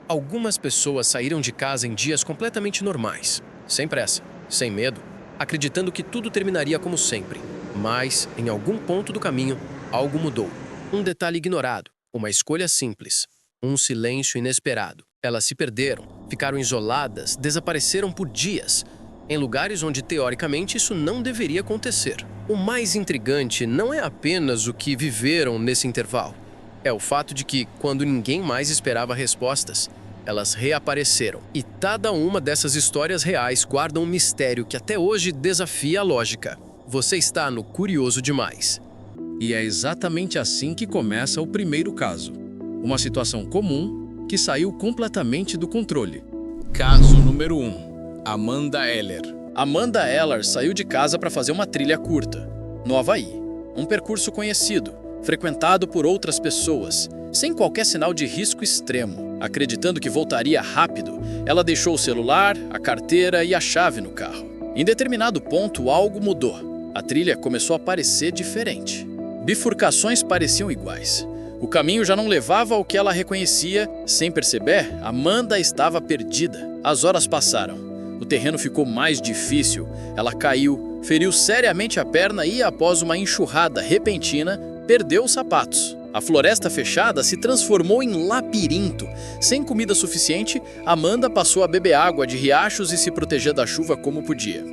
Algumas pessoas saíram de casa em dias completamente normais, sem pressa, sem medo, acreditando que tudo terminaria como sempre. Mas, em algum ponto do caminho, algo mudou. Um detalhe ignorado, uma escolha simples, um silêncio inesperado. Elas se perderam, ficaram isoladas, desapareceram por dias, em lugares onde teoricamente isso não deveria acontecer. O mais intrigante não é apenas o que viveram nesse intervalo. É o fato de que, quando ninguém mais esperava respostas, elas reapareceram. E cada uma dessas histórias reais guarda um mistério que até hoje desafia a lógica. Você está no Curioso Demais. E é exatamente assim que começa o primeiro caso. Uma situação comum que saiu completamente do controle. Caso número 1. Amanda Heller. Amanda Heller saiu de casa para fazer uma trilha curta, no Havaí. Um percurso conhecido, frequentado por outras pessoas, sem qualquer sinal de risco extremo. Acreditando que voltaria rápido, ela deixou o celular, a carteira e a chave no carro. Em determinado ponto, algo mudou. A trilha começou a parecer diferente. Bifurcações pareciam iguais. O caminho já não levava ao que ela reconhecia. Sem perceber, Amanda estava perdida. As horas passaram. O terreno ficou mais difícil. Ela caiu, feriu seriamente a perna e, após uma enxurrada repentina, perdeu os sapatos. A floresta fechada se transformou em labirinto. Sem comida suficiente, Amanda passou a beber água de riachos e se proteger da chuva como podia.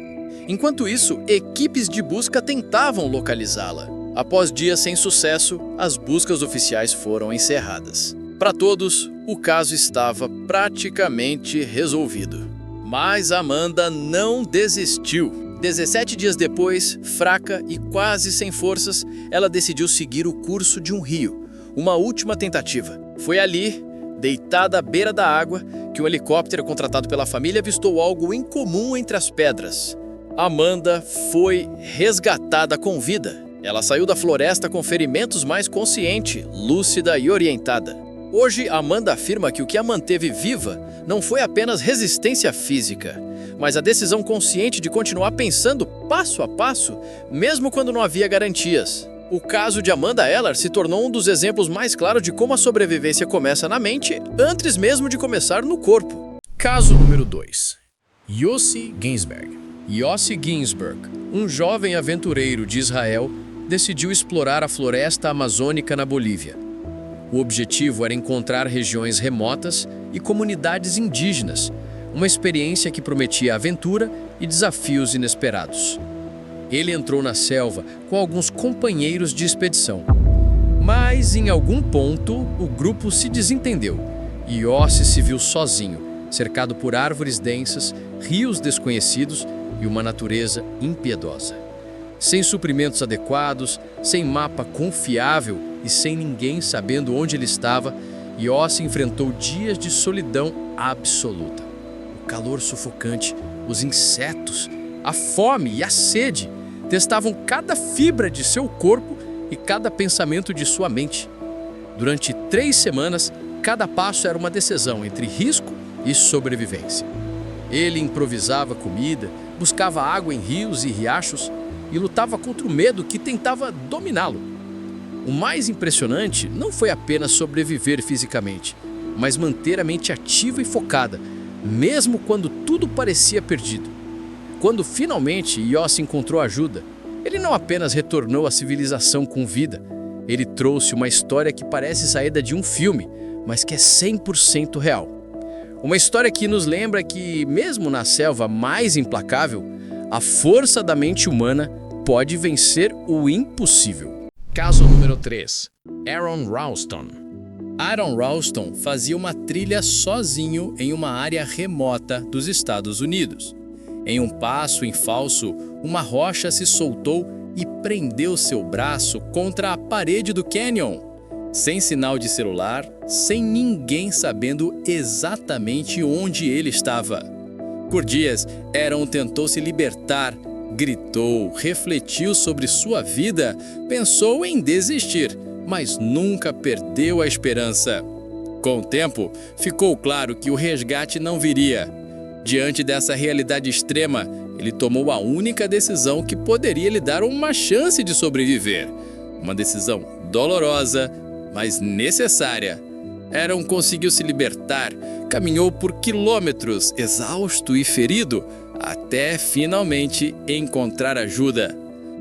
Enquanto isso, equipes de busca tentavam localizá-la. Após dias sem sucesso, as buscas oficiais foram encerradas. Para todos, o caso estava praticamente resolvido. Mas Amanda não desistiu. 17 dias depois, fraca e quase sem forças, ela decidiu seguir o curso de um rio. Uma última tentativa. Foi ali, deitada à beira da água, que um helicóptero contratado pela família avistou algo incomum entre as pedras. Amanda foi resgatada com vida. Ela saiu da floresta com ferimentos, mais consciente, lúcida e orientada. Hoje, Amanda afirma que o que a manteve viva não foi apenas resistência física, mas a decisão consciente de continuar pensando passo a passo, mesmo quando não havia garantias. O caso de Amanda Heller se tornou um dos exemplos mais claros de como a sobrevivência começa na mente antes mesmo de começar no corpo. Caso número 2. Yossi Ginsberg. Yossi Ginsberg, um jovem aventureiro de Israel, decidiu explorar a floresta amazônica na Bolívia. O objetivo era encontrar regiões remotas e comunidades indígenas, uma experiência que prometia aventura e desafios inesperados. Ele entrou na selva com alguns companheiros de expedição. Mas, em algum ponto, o grupo se desentendeu e Yossi se viu sozinho, cercado por árvores densas, rios desconhecidos e uma natureza impiedosa. Sem suprimentos adequados, sem mapa confiável e sem ninguém sabendo onde ele estava, Yossi enfrentou dias de solidão absoluta. O calor sufocante, os insetos, a fome e a sede testavam cada fibra de seu corpo e cada pensamento de sua mente. Durante 3 semanas, cada passo era uma decisão entre risco e sobrevivência. Ele improvisava comida, buscava água em rios e riachos e lutava contra o medo que tentava dominá-lo. O mais impressionante não foi apenas sobreviver fisicamente, mas manter a mente ativa e focada, mesmo quando tudo parecia perdido. Quando finalmente Yossi encontrou ajuda, ele não apenas retornou à civilização com vida, ele trouxe uma história que parece saída de um filme, mas que é 100% real. Uma história que nos lembra que, mesmo na selva mais implacável, a força da mente humana pode vencer o impossível. Caso número 3. Aaron Ralston. Aaron Ralston fazia uma trilha sozinho em uma área remota dos Estados Unidos. Em um passo em falso, uma rocha se soltou e prendeu seu braço contra a parede do canyon. Sem sinal de celular, sem ninguém sabendo exatamente onde ele estava. Por dias, Aaron tentou se libertar, gritou, refletiu sobre sua vida, pensou em desistir, mas nunca perdeu a esperança. Com o tempo, ficou claro que o resgate não viria. Diante dessa realidade extrema, ele tomou a única decisão que poderia lhe dar uma chance de sobreviver. Uma decisão dolorosa, mas necessária. Aaron conseguiu se libertar, caminhou por quilômetros, exausto e ferido, até finalmente encontrar ajuda.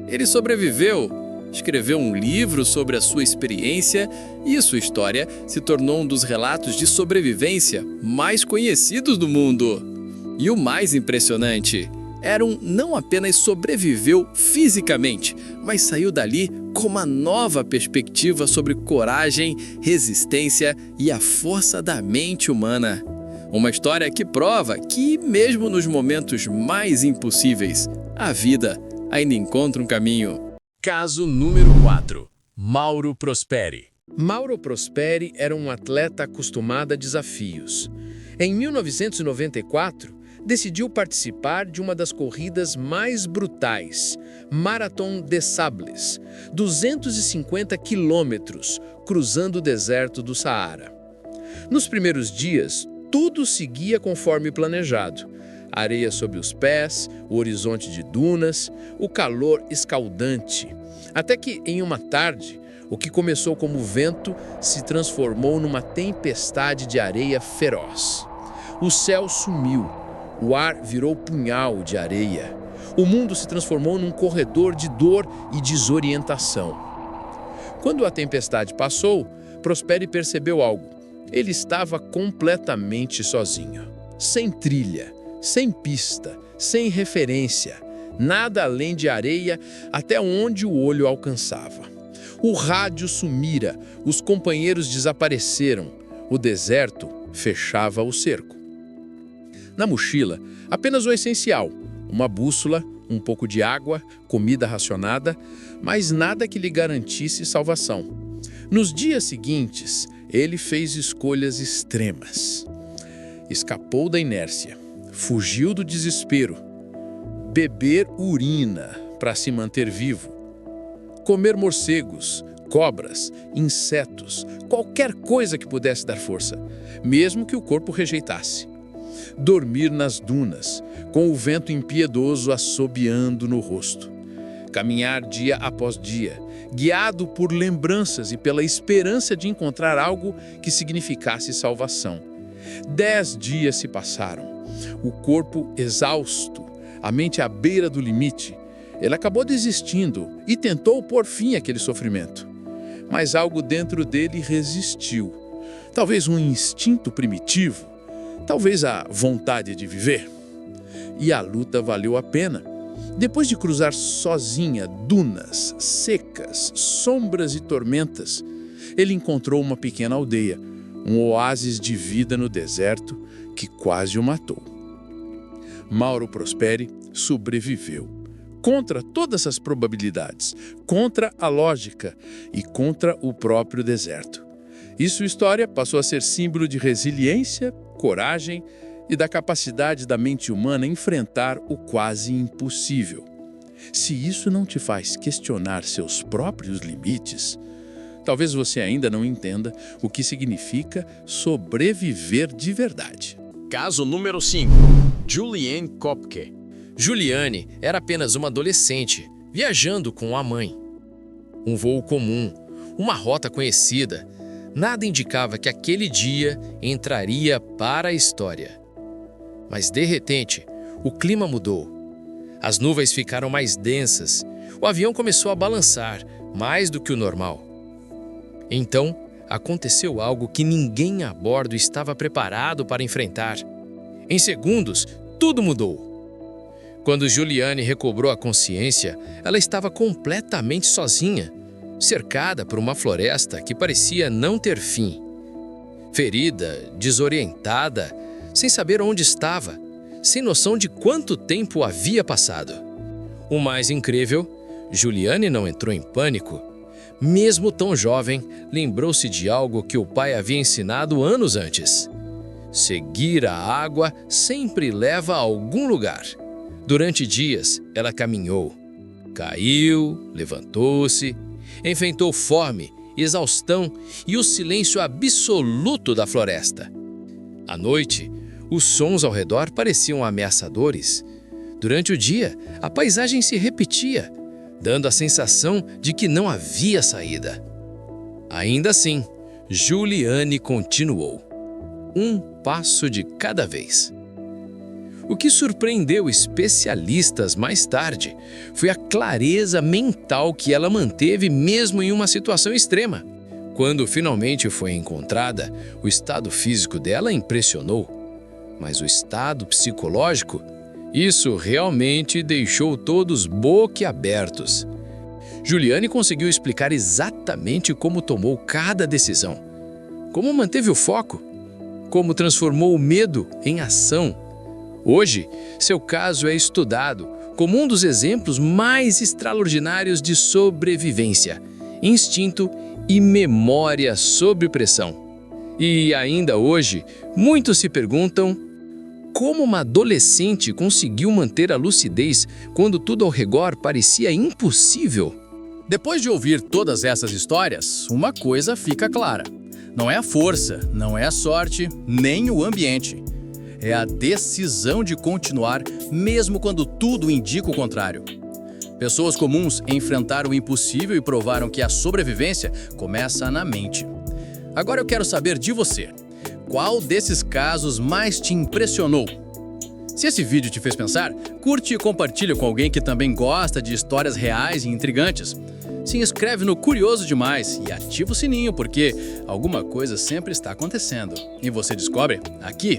Ele sobreviveu, escreveu um livro sobre a sua experiência e sua história se tornou um dos relatos de sobrevivência mais conhecidos do mundo. E o mais impressionante, Aaron não apenas sobreviveu fisicamente, mas saiu dali com uma nova perspectiva sobre coragem, resistência e a força da mente humana. Uma história que prova que, mesmo nos momentos mais impossíveis, a vida ainda encontra um caminho. Caso número 4. Mauro Prosperi. Mauro Prosperi era um atleta acostumado a desafios. Em 1994, decidiu participar de uma das corridas mais brutais, Marathon des Sables, 250 quilômetros, cruzando o deserto do Saara. Nos primeiros dias, tudo seguia conforme planejado. Areia sob os pés, o horizonte de dunas, o calor escaldante. Até que, em uma tarde, o que começou como vento se transformou numa tempestade de areia feroz. O céu sumiu, o ar virou punhal de areia. O mundo se transformou num corredor de dor e desorientação. Quando a tempestade passou, Prosperi percebeu algo. Ele estava completamente sozinho, sem trilha, sem pista, sem referência, nada além de areia até onde o olho alcançava. O rádio sumira, os companheiros desapareceram, o deserto fechava o cerco. Na mochila, apenas o essencial, uma bússola, um pouco de água, comida racionada, mas nada que lhe garantisse salvação. Nos dias seguintes, ele fez escolhas extremas. Escapou da inércia, fugiu do desespero, beber urina para se manter vivo, comer morcegos, cobras, insetos, qualquer coisa que pudesse dar força, mesmo que o corpo rejeitasse. Dormir nas dunas, com o vento impiedoso assobiando no rosto. Caminhar dia após dia, guiado por lembranças e pela esperança de encontrar algo que significasse salvação. 10 dias se passaram. O corpo exausto, a mente à beira do limite. Ele acabou desistindo e tentou pôr fim àquele sofrimento. Mas algo dentro dele resistiu. Talvez um instinto primitivo, talvez a vontade de viver. E a luta valeu a pena. Depois de cruzar sozinha dunas secas, sombras e tormentas, ele encontrou uma pequena aldeia, um oásis de vida no deserto que quase o matou. Mauro Prosperi sobreviveu. Contra todas as probabilidades, contra a lógica e contra o próprio deserto. E sua história passou a ser símbolo de resiliência, coragem e da capacidade da mente humana enfrentar o quase impossível. Se isso não te faz questionar seus próprios limites, talvez você ainda não entenda o que significa sobreviver de verdade. Caso número 5. Juliane Kopke. Juliane era apenas uma adolescente, viajando com a mãe. Um voo comum, uma rota conhecida, nada indicava que aquele dia entraria para a história. Mas, de repente, o clima mudou. As nuvens ficaram mais densas, o avião começou a balançar, mais do que o normal. Então, aconteceu algo que ninguém a bordo estava preparado para enfrentar. Em segundos, tudo mudou. Quando Juliane recobrou a consciência, ela estava completamente sozinha, cercada por uma floresta que parecia não ter fim. Ferida, desorientada, sem saber onde estava, sem noção de quanto tempo havia passado. O mais incrível, Juliane não entrou em pânico. Mesmo tão jovem, lembrou-se de algo que o pai havia ensinado anos antes. Seguir a água sempre leva a algum lugar. Durante dias, ela caminhou. Caiu, levantou-se, enfrentou fome, exaustão e o silêncio absoluto da floresta. À noite, os sons ao redor pareciam ameaçadores. Durante o dia, a paisagem se repetia, dando a sensação de que não havia saída. Ainda assim, Juliane continuou, um passo de cada vez. O que surpreendeu especialistas mais tarde foi a clareza mental que ela manteve mesmo em uma situação extrema. Quando finalmente foi encontrada, o estado físico dela impressionou, mas o estado psicológico, isso realmente deixou todos boquiabertos. Juliane conseguiu explicar exatamente como tomou cada decisão, como manteve o foco, como transformou o medo em ação. Hoje, seu caso é estudado como um dos exemplos mais extraordinários de sobrevivência, instinto e memória sob pressão. E ainda hoje, muitos se perguntam como uma adolescente conseguiu manter a lucidez quando tudo ao redor parecia impossível. Depois de ouvir todas essas histórias, uma coisa fica clara. Não é a força, não é a sorte, nem o ambiente. É a decisão de continuar, mesmo quando tudo indica o contrário. Pessoas comuns enfrentaram o impossível e provaram que a sobrevivência começa na mente. Agora eu quero saber de você. Qual desses casos mais te impressionou? Se esse vídeo te fez pensar, curte e compartilha com alguém que também gosta de histórias reais e intrigantes. Se inscreve no Curioso Demais e ativa o sininho, porque alguma coisa sempre está acontecendo. E você descobre aqui